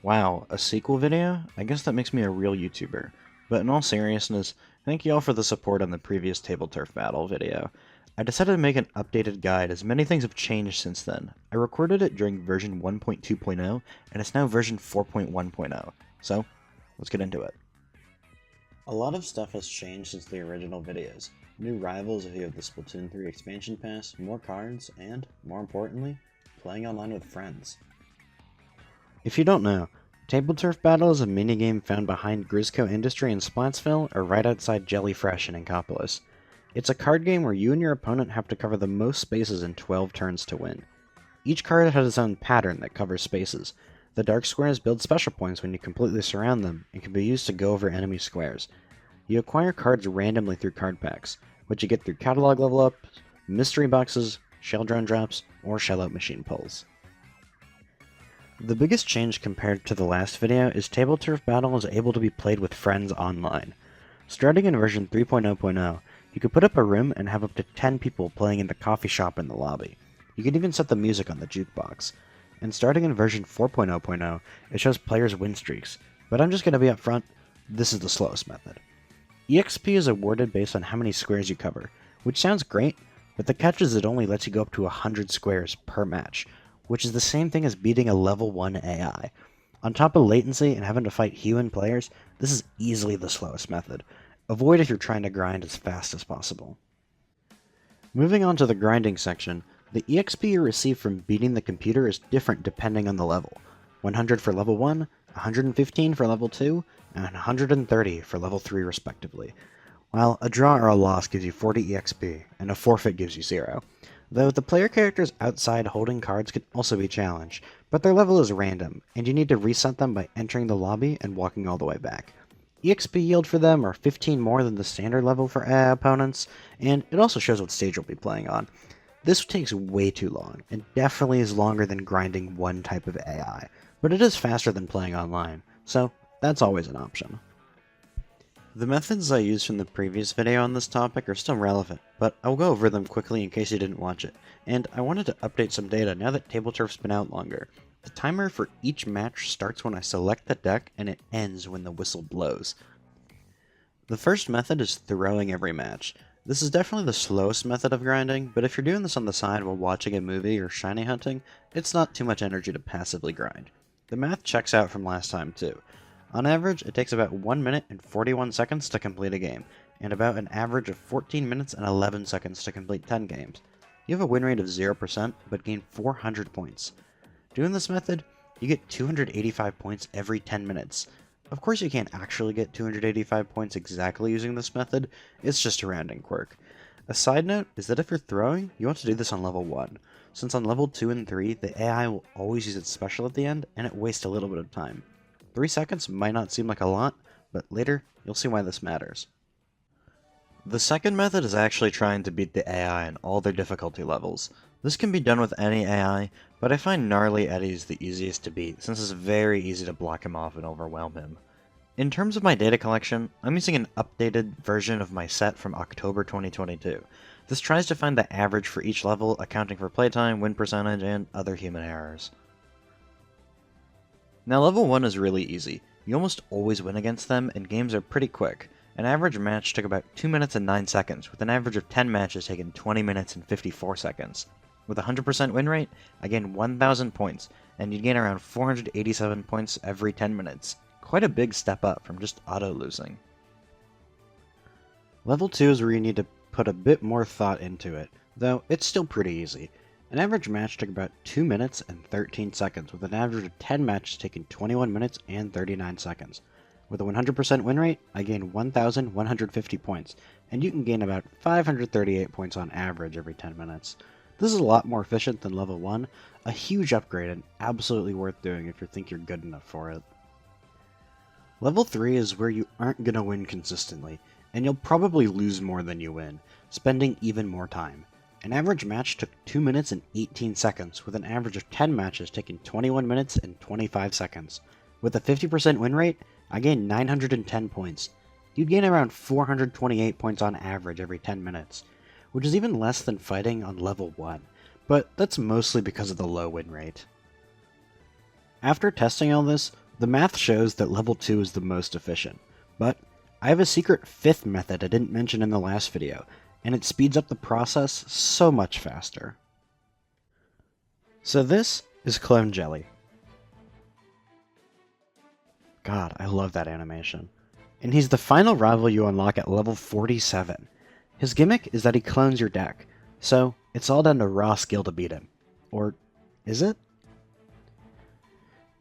Wow, a sequel video? I guess that makes me a real YouTuber. But in all seriousness, thank you all for the support on the previous Tableturf Battle video. I decided to make an updated guide as many things have changed since then. I recorded it during version 1.2.0 and it's now version 4.1.0. So, let's get into it. A lot of stuff has changed since the original videos. New rivals if you have the Splatoon 3 expansion pass, more cards, and, more importantly, playing online with friends. If you don't know, Tableturf Battle is a minigame found behind Grisco Industry in Splatsville or right outside Jellyfresh in Inkopolis. It's a card game where you and your opponent have to cover the most spaces in 12 turns to win. Each card has its own pattern that covers spaces. The dark squares build special points when you completely surround them and can be used to go over enemy squares. You acquire cards randomly through card packs, which you get through catalog level ups, mystery boxes, shell drone drops, or shell out machine pulls. The biggest change compared to the last video is Tableturf Battle is able to be played with friends online. Starting in version 3.0.0, you could put up a room and have up to 10 people playing in the coffee shop in the lobby. You can even set the music on the jukebox. And starting in version 4.0.0, it shows players' win streaks, but I'm just going to be upfront, this is the slowest method. EXP is awarded based on how many squares you cover, which sounds great, but the catch is it only lets you go up to 100 squares per match, which is the same thing as beating a level 1 AI. On top of latency and having to fight human players, this is easily the slowest method. Avoid if you're trying to grind as fast as possible. Moving on to the grinding section, the EXP you receive from beating the computer is different depending on the level. 100 for level 1, 115 for level 2, and 130 for level 3 respectively. While a draw or a loss gives you 40 EXP, and a forfeit gives you 0. Though the player characters outside holding cards can also be challenged, but their level is random, and you need to reset them by entering the lobby and walking all the way back. EXP yield for them are 15 more than the standard level for AI opponents, and it also shows what stage you'll be playing on. This takes way too long, and definitely is longer than grinding one type of AI, but it is faster than playing online, so that's always an option. The methods I used from the previous video on this topic are still relevant, but I'll go over them quickly in case you didn't watch it, and I wanted to update some data now that Tableturf's been out longer. The timer for each match starts when I select the deck and it ends when the whistle blows. The first method is throwing every match. This is definitely the slowest method of grinding, but if you're doing this on the side while watching a movie or shiny hunting, it's not too much energy to passively grind. The math checks out from last time too. On average, it takes about 1 minute and 41 seconds to complete a game, and about an average of 14 minutes and 11 seconds to complete 10 games. You have a win rate of 0%, but gain 400 points. Doing this method, you get 285 points every 10 minutes. Of course you can't actually get 285 points exactly using this method, it's just a rounding quirk. A side note is that if you're throwing, you want to do this on level 1, since on level 2 and 3, the AI will always use its special at the end, and it wastes a little bit of time. 3 seconds might not seem like a lot, but later, you'll see why this matters. The second method is actually trying to beat the AI in all their difficulty levels. This can be done with any AI, but I find Gnarly Eddie's the easiest to beat, since it's very easy to block him off and overwhelm him. In terms of my data collection, I'm using an updated version of my set from October 2022. This tries to find the average for each level, accounting for playtime, win percentage, and other human errors. Now level 1 is really easy. You almost always win against them, and games are pretty quick. An average match took about 2 minutes and 9 seconds, with an average of 10 matches taking 20 minutes and 54 seconds. With a 100% win rate, I gained 1,000 points, and you'd gain around 487 points every 10 minutes. Quite a big step up from just auto-losing. Level 2 is where you need to put a bit more thought into it, though it's still pretty easy. An average match took about 2 minutes and 13 seconds, with an average of 10 matches taking 21 minutes and 39 seconds. With a 100% win rate, I gained 1,150 points, and you can gain about 538 points on average every 10 minutes. This is a lot more efficient than level 1, a huge upgrade and absolutely worth doing if you think you're good enough for it. Level 3 is where you aren't going to win consistently, and you'll probably lose more than you win, spending even more time. An average match took 2 minutes and 18 seconds, with an average of 10 matches taking 21 minutes and 25 seconds. With a 50% win rate, I gained 910 points. You'd gain around 428 points on average every 10 minutes, which is even less than fighting on level 1, but that's mostly because of the low win rate. After testing all this, The math shows that level 2 is the most efficient, but I have a secret 5th method I didn't mention in the last video, and it speeds up the process so much faster. So this is Clone Jelly. God, I love that animation. And he's the final rival you unlock at level 47. His gimmick is that he clones your deck, so it's all down to raw skill to beat him. Or is it?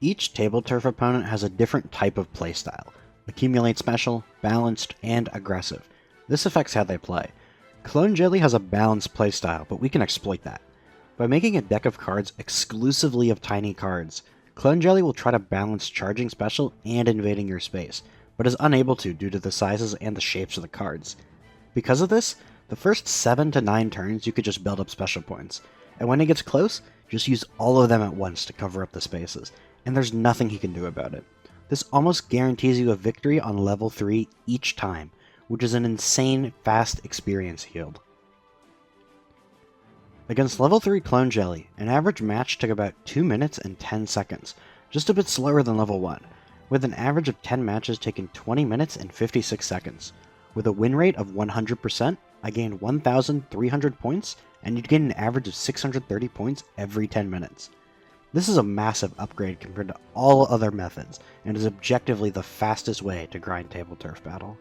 Each Tableturf opponent has a different type of playstyle. Accumulate special, balanced, and aggressive. This affects how they play. Clone Jelly has a balanced playstyle, but we can exploit that. By making a deck of cards exclusively of tiny cards, Clone Jelly will try to balance charging special and invading your space, but is unable to due to the sizes and the shapes of the cards. Because of this, the first 7 to 9 turns you could just build up special points, and when he gets close, just use all of them at once to cover up the spaces, and there's nothing he can do about it. This almost guarantees you a victory on level 3 each time, which is an insane fast experience yield. Against level 3 Clone Jelly, an average match took about 2 minutes and 10 seconds, just a bit slower than level 1, with an average of 10 matches taking 20 minutes and 56 seconds. With a win rate of 100%, I gained 1,300 points, and you'd get an average of 630 points every 10 minutes. This is a massive upgrade compared to all other methods, and is objectively the fastest way to grind Tableturf Battle.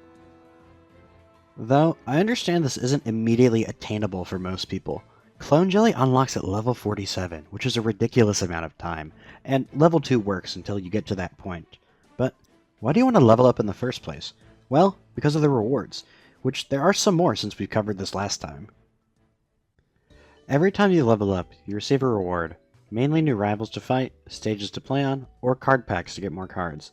Though, I understand this isn't immediately attainable for most people. Clone Jelly unlocks at level 47, which is a ridiculous amount of time, and level 2 works until you get to that point. But why do you want to level up in the first place? Well, because of the rewards, which there are some more since we covered this last time. Every time you level up, you receive a reward, mainly new rivals to fight, stages to play on, or card packs to get more cards.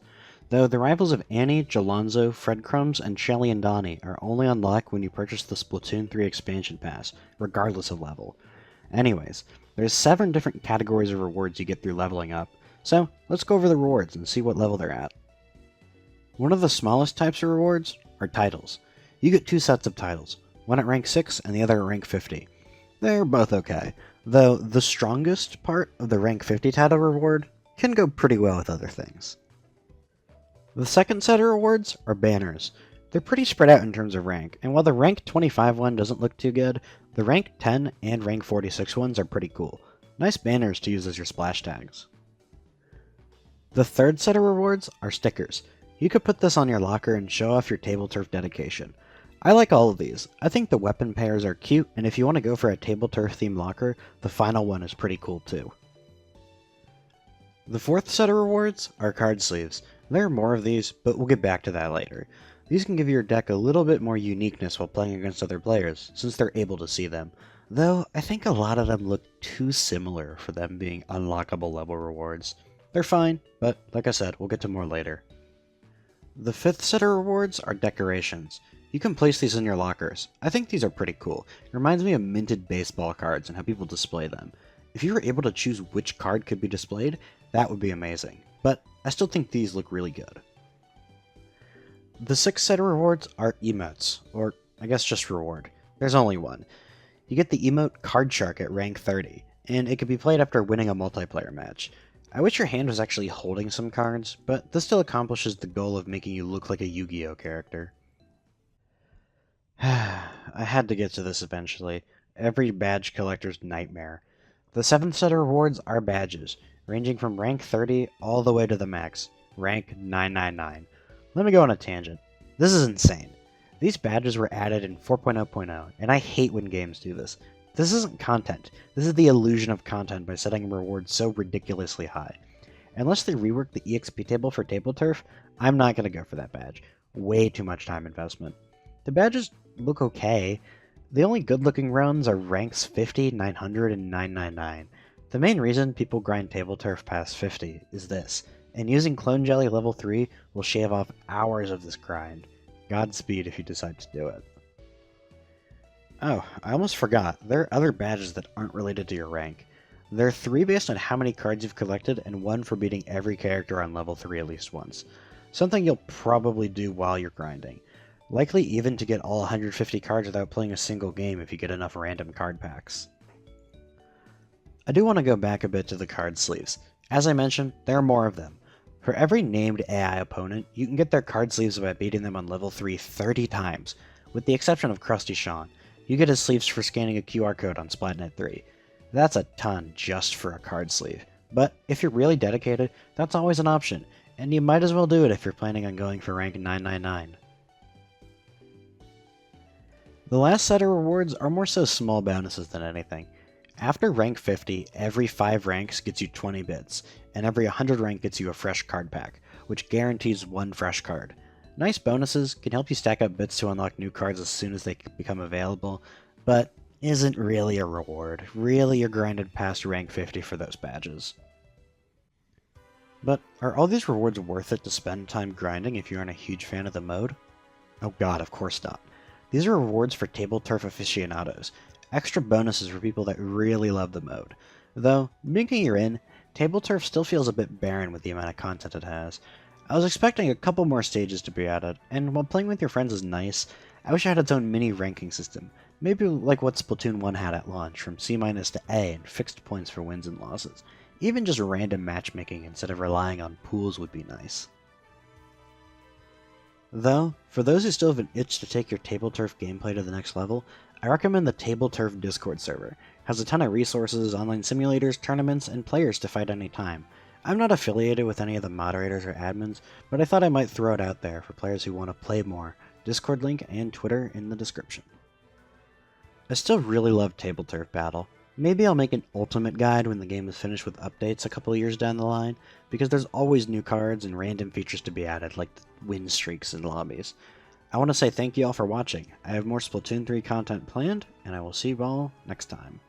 Though the rivals of Annie, Jalonzo, Fredcrumbs, and Shelly and Donnie are only unlocked when you purchase the Splatoon 3 expansion pass, regardless of level. Anyways, there's 7 different categories of rewards you get through leveling up, so let's go over the rewards and see what level they're at. One of the smallest types of rewards are titles. You get 2 sets of titles, one at rank 6 and the other at rank 50. They're both okay, though the strongest part of the rank 50 title reward can go pretty well with other things. The second set of rewards are banners. They're pretty spread out in terms of rank, and while the rank 25 one doesn't look too good, the rank 10 and rank 46 ones are pretty cool. Nice banners to use as your splash tags. The third set of rewards are stickers. You could put this on your locker and show off your Tableturf dedication. I like all of these. I think the weapon pairs are cute, and if you want to go for a Tableturf themed locker, the final one is pretty cool too. The fourth set of rewards are card sleeves. There are more of these, but we'll get back to that later. These can give your deck a little bit more uniqueness while playing against other players, since they're able to see them. Though, I think a lot of them look too similar for them being unlockable level rewards. They're fine, but like I said, we'll get to more later. The fifth set of rewards are decorations. You can place these in your lockers. I think these are pretty cool. It reminds me of minted baseball cards and how people display them. If you were able to choose which card could be displayed, that would be amazing. But I still think these look really good. The sixth set of rewards are emotes, or I guess just reward. There's only one. You get the emote Card Shark at rank 30, and it can be played after winning a multiplayer match. I wish your hand was actually holding some cards, but this still accomplishes the goal of making you look like a Yu-Gi-Oh character. I had to get to this eventually. Every badge collector's nightmare. The seventh set of rewards are badges, ranging from rank 30 all the way to the max, rank 999. Let me go on a tangent. This is insane. These badges were added in 4.0.0, and I hate when games do this. This isn't content. This is the illusion of content by setting rewards so ridiculously high. Unless they rework the EXP table for Tableturf, I'm not going to go for that badge. Way too much time investment. The badges look okay. The only good-looking runs are ranks 50, 900, and 999. The main reason people grind Tableturf past 50 is this, and using Clone Jelly level 3 will shave off hours of this grind. Godspeed if you decide to do it. Oh, I almost forgot, there are other badges that aren't related to your rank. There are 3 based on how many cards you've collected, and 1 for beating every character on level 3 at least once. Something you'll probably do while you're grinding. Likely even to get all 150 cards without playing a single game if you get enough random card packs. I do want to go back a bit to the card sleeves. As I mentioned, there are more of them. For every named AI opponent, you can get their card sleeves by beating them on level 3 30 times, with the exception of Krusty Sean. You get his sleeves for scanning a QR code on Splatnet 3. That's a ton just for a card sleeve. But if you're really dedicated, that's always an option, and you might as well do it if you're planning on going for rank 999. The last set of rewards are more so small bonuses than anything. After rank 50, every 5 ranks gets you 20 bits, and every 100 rank gets you a fresh card pack, which guarantees 1 fresh card. Nice bonuses can help you stack up bits to unlock new cards as soon as they become available, but isn't really a reward. Really, you're grinded past rank 50 for those badges. But are all these rewards worth it to spend time grinding if you aren't a huge fan of the mode? Oh god, of course not. These are rewards for Tableturf aficionados, extra bonuses for people that really love the mode. Though, being a year in, Tableturf still feels a bit barren with the amount of content it has. I was expecting a couple more stages to be added, and while playing with your friends is nice, I wish it had its own mini ranking system, maybe like what Splatoon 1 had at launch, from C- to A and fixed points for wins and losses. Even just random matchmaking instead of relying on pools would be nice. Though, for those who still have an itch to take your Tableturf gameplay to the next level, I recommend the Tableturf Discord server. It has a ton of resources, online simulators, tournaments, and players to fight any time. I'm not affiliated with any of the moderators or admins, but I thought I might throw it out there for players who want to play more. Discord link and Twitter in the description. I still really love Tableturf Battle. Maybe I'll make an ultimate guide when the game is finished with updates a couple years down the line, because there's always new cards and random features to be added, like win streaks and lobbies. I want to say thank you all for watching. I have more Splatoon 3 content planned, and I will see you all next time.